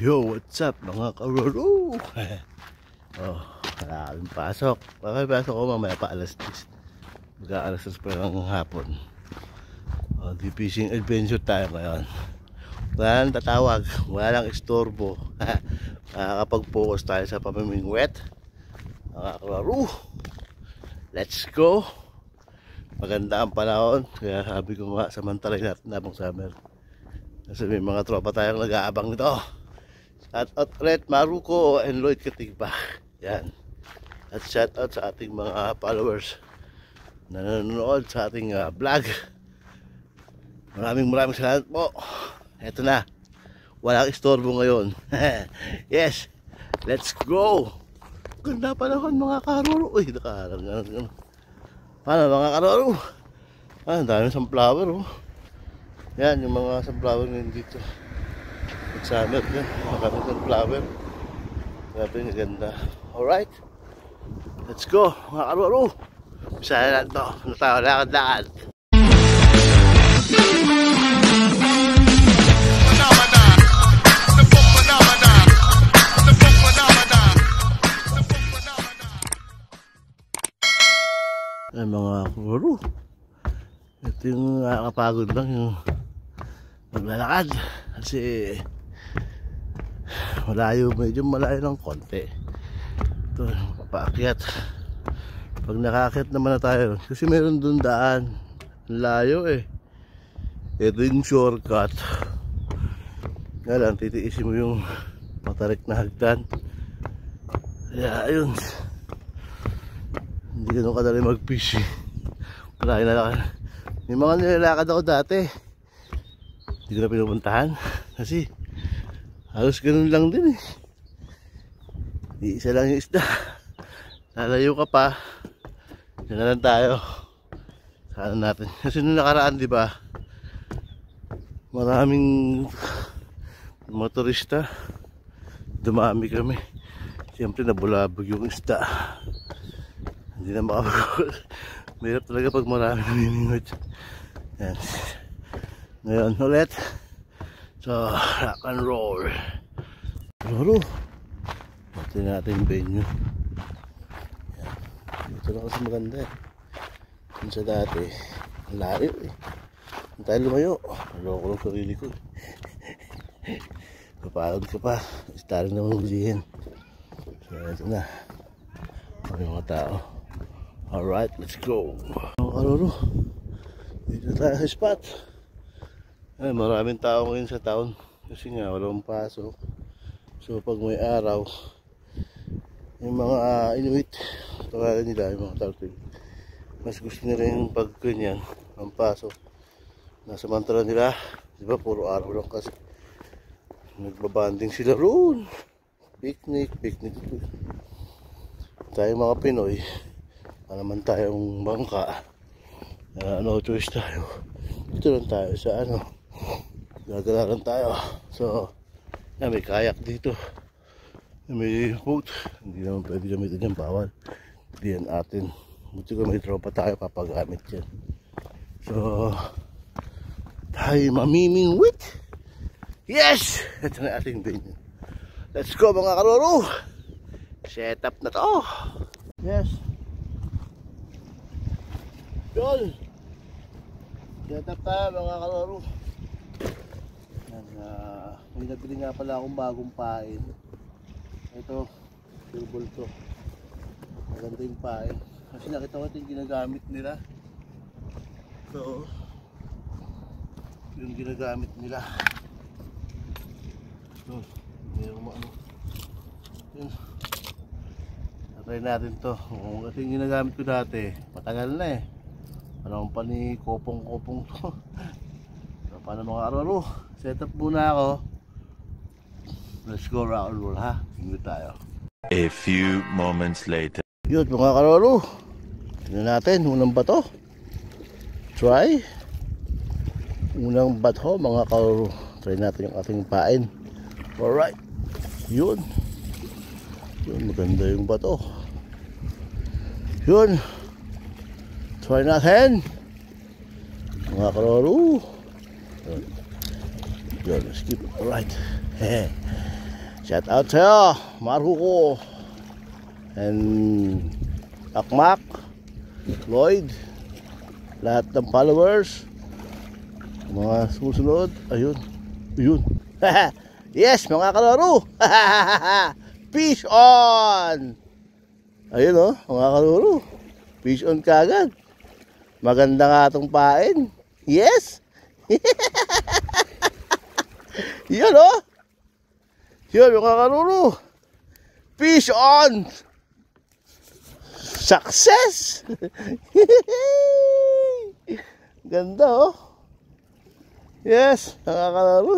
Yo, what's up mga karoro? Oh, wala kaming pasok. Pasok ko mamaya pa alas 10. Magka alas 10 pa ng hapon. Oh, di fishing adventure tayo ngayon. Wala nang tatawag, wala nang istorbo. Makakapag-focus tayo sa pamimingwet. Mga karoro, let's go. Maganda ang panahon, kaya sabi ko nga samantalay natin habang summer. Kasi may mga tropa tayong nag-aabang nito. Shout out Red Maruco and Lloyd Katigba. Yan. At shout out sa ating mga followers na nanonood sa ating vlog. Maraming salamat po. Eto na. Walang istorbo ngayon. Yes. Let's go. Ganda pa naman mga karoro. Uy, nakaharang. Paano mga karoro? Ang dami sunflower oh. Yan yung mga sunflower ngayon dito. Summer yan, makamit ng flower. Grabe nga ganda. Alright, let's go mga karoro. Bisaya lang to. Ano tayo, lakad-lakad. Ay mga karoro, ito yung nakakapagod lang yung maglalakad. Kasi medyo malayo ng konti. Ito, papaakyat. Pag nakaakyat naman na tayo, kasi meron dun daan layo eh. Ito yung shortcut. Nga lang, titiisin mo yung matarik na hagdan. Kaya ayun, hindi ganun kadali mag-fish eh. Malayo na lakad. May mga nilalakad ako dati, hindi ko na pinupuntahan kasi halos ganun lang din eh. Isa lang yung isda. Lalayo ka pa. Diyan na lang tayo. Saan natin. Kasi nung nakaraan diba, maraming motorista. Dumami kami. Siyempre nabulabog yung isda. Hindi na makapagod. Mahirap talaga pag marami namimingot. Yan. Ngayon ulit. So, rock and roll. Loro. Ito natin yung venue. Yan. Dito na kasi maganda eh. Kung sa dati, layo eh. Kung tayo lumayo, loko lang sarili ko eh. Kapagod ka pa. Starting naman hulihin. So, ito na. May mga tao. Alright, let's go. Loro. Dito tayo sa spot. Ay, maraming tao ngayon sa town kasi nga walang pasok. So pag may araw, yung mga Inuit, tawagan nila yung mga tarpil, mas gusto nila yung pag ganyan ang pasok. Nasamantala nila, diba puro araw lang kasi nagbabanding sila roon. Picnic tayo mga Pinoy, naman tayong bangka, no choice tayo. Dito lang tayo sa gagalaran tayo. So yan, may kayak dito, may boat. Hindi naman pwede gamitin yan, bawal. Hindi yan atin. Buti ko may tropa tayo papagamit yan. So tayo mamimingwit. Yes! Ito na ating venue. Let's go mga karoro. Set up na to. Yes. Yun, set up tayo mga karoro. May nabili nga pala akong bagong pain. Ito, silbol to. Maganda yung pain. Kasi nakita ko ito yung ginagamit nila. So, yung ginagamit nila. Mayroong ano. Yun. Try natin to. Kasi yung ginagamit ko dati, matagal na eh. Panahon pa ni kopong-kopong to. So, paano mga karoro? Set up muna ako. Let's go rock and roll ha. Tingnan tayo. A few moments later. Yun mga karoro. Tingnan natin. Unang bato. Try. Unang bato mga karoro. Try natin yung ating pain. Alright. Yun. Yun. Maganda yung bato. Yun. Try natin. Mga karoro. Yun. Yun. Skip. Alright. Shout out sa'yo, Marhuko. And Akmak, Lloyd, lahat ng followers, mga susunod. Ayun. Yes, mga kalaro. Fish on. Ayun oh, mga kalaro. Fish on kagad. Maganda nga itong pain. Yes. Yun oh. Yun mga kalaro. Fish on. Success. Ganda oh. Yes, mga kalaro.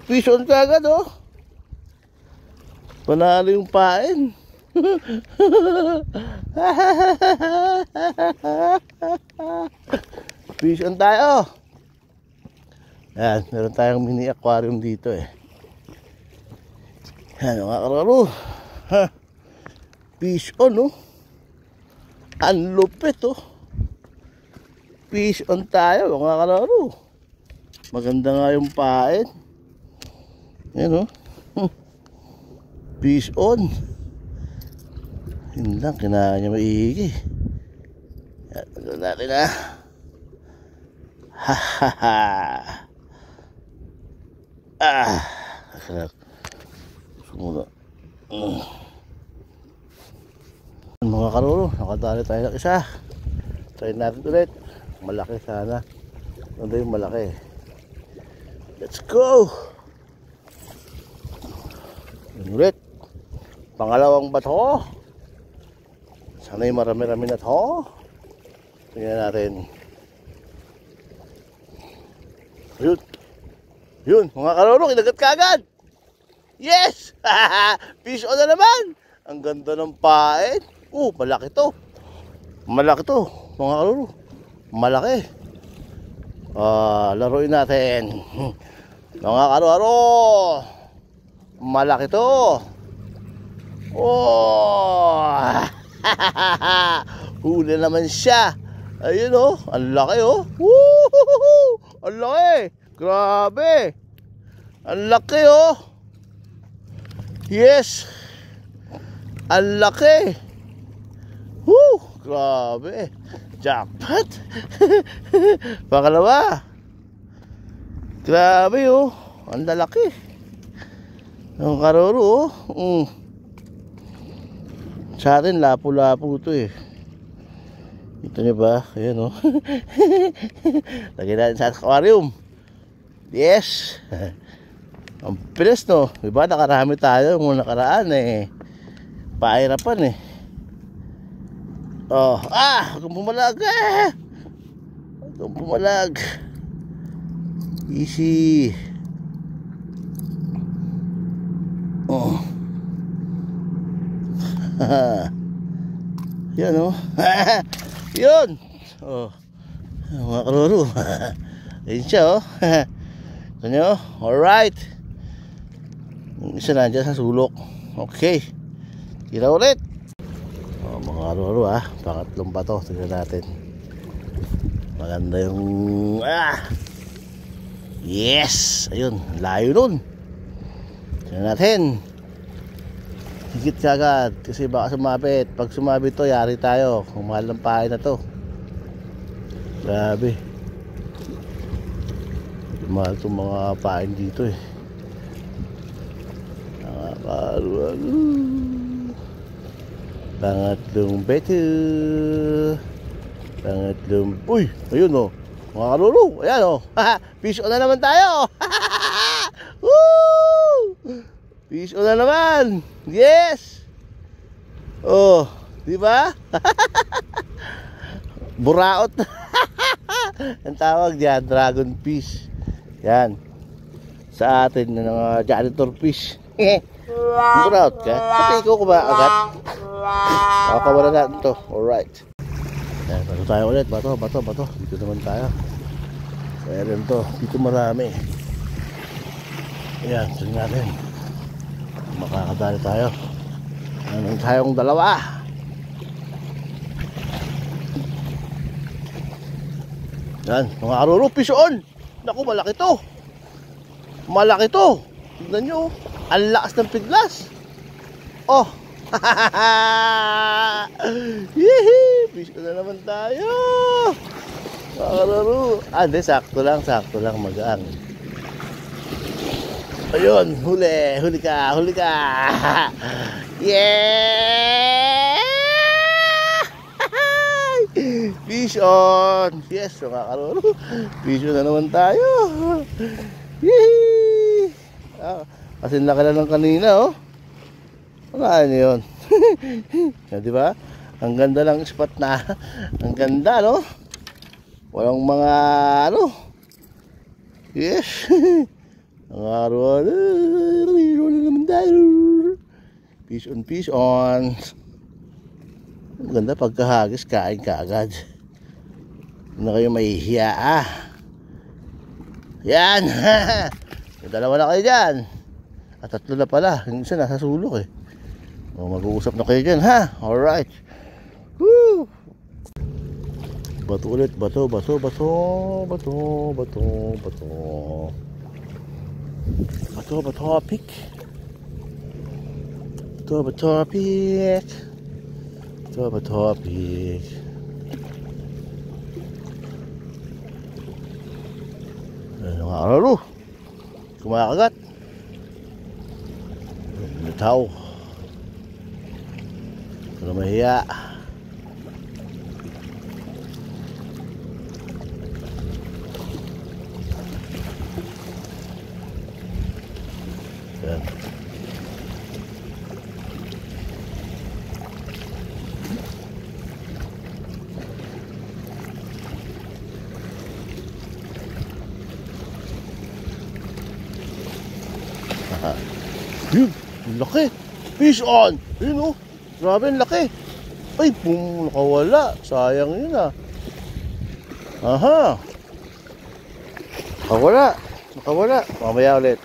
Fish on kagad oh. Panalo yung pain. Fish on tayo. Yan, meron tayong mini aquarium dito eh. Yan mga kalaro. Fish on oh. Ang lupit oh. Fish on tayo mga kalaro. Maganda nga yung pain. Yan o. Fish on. Yun lang, kinain niya maigi. Yan, maganda natin ha. Ha ha ha. Sarap. Sumula. Mga karuro, nakadali tayo ng isa. Try natin ulit. Malaki sana. Ano yung malaki? Let's go! Ulit. Pangalawang bato. Sana'y marami-rami na to. Tingnan natin. Yun. Yun, mga kaloro, kinagat ka agad. Yes! Fish on na naman. Ang ganda ng pain. Malaki to. Malaki to, mga kaloro. Malaki. Laruin natin. Mga karo-karo. Malaki to. Huli naman siya. Ayun oh, ang laki oh. Woohoo! Ang laki. Grabe. Ang laki oh. Yes. Ang laki. Woo! Grabe. Jackpot. Pangalawa. Grabe oh. Ang lalaki. Ang karoro oh. Sa atin lapu-lapu to eh. Ito nyo ba? Ayan oh. Lagyan natin sa aquarium. Yes. Ang pilis no. Diba nakarami tayo muna nakaraan eh. Pahirapan eh. Huwag kang pumalag. Huwag kang pumalag. Easy. Yan oh. Yun. Mga karoro. Ayun siya oh. Ito nyo. Alright. Yung isa na dyan sa sulok. Okay. Kita ulit. Mga karoro pangatlong bato. Tignan natin. Maganda yung yes. Ayun. Layo nun. Tignan natin. Higit kagad kasi baka sumabit. Pag sumabit to, yari tayo. Kung mahal ng pain na to. Grabe. Mahal itong mga pain dito eh. Pangatlong beto. Pangatlong. Uy! Ayun oh. Mga karuro. Ayan oh. Fish on na naman tayo. Woo! Fish on na naman. Yes. Di ba? Buraot. Ang tawag diyan, dragon fish. Yan. Sa atin ng janitor fish. Buraot ka. Pati ko ba agad? Wala natin to. Alright. Yan, bato tayo ulit. Bato. Dito naman tayo. Kaya rin to. Dito marami. Ayan, tingnan natin. Makakadali tayo. Anong tayong dalawa. Yan, mga karuro, fish on. Naku, malaki to. Malaki to. Tignan nyo. Ang lakas ng piglas. Oh. Yehey! Fish on na naman tayo. Kakararo. Hindi, sakto lang magaan. Ayun, huli ka. Yeah! Fish on. Yes, kakararo. Fish on na naman tayo. Yehey! Kasi nakala ng kanina, oh. Wala yun. Di ba? Ang ganda lang spot na. Ang ganda, no? Walang mga ano. Yes. Ang araw. Fish on. Ang ganda pagkahagis, kain ka agad. Hindi na kayo mahihiya, ah. Yan. Dalawa na kayo dyan. At 3 na pala. Yung isa nasa sulok, eh. Mag-uusap na kayo dyan, ha? Alright. Woo! Bato ulit. Bato. Pick. Ano nga, ano? Kumakagat. Tao. Wala mahiya. Yan. Yun, laki. Fish on. Yun, oh. Grabe, ang laki. Ay, nakawala. Sayang yun, ah. Aha. Nakawala. Mamaya ulit.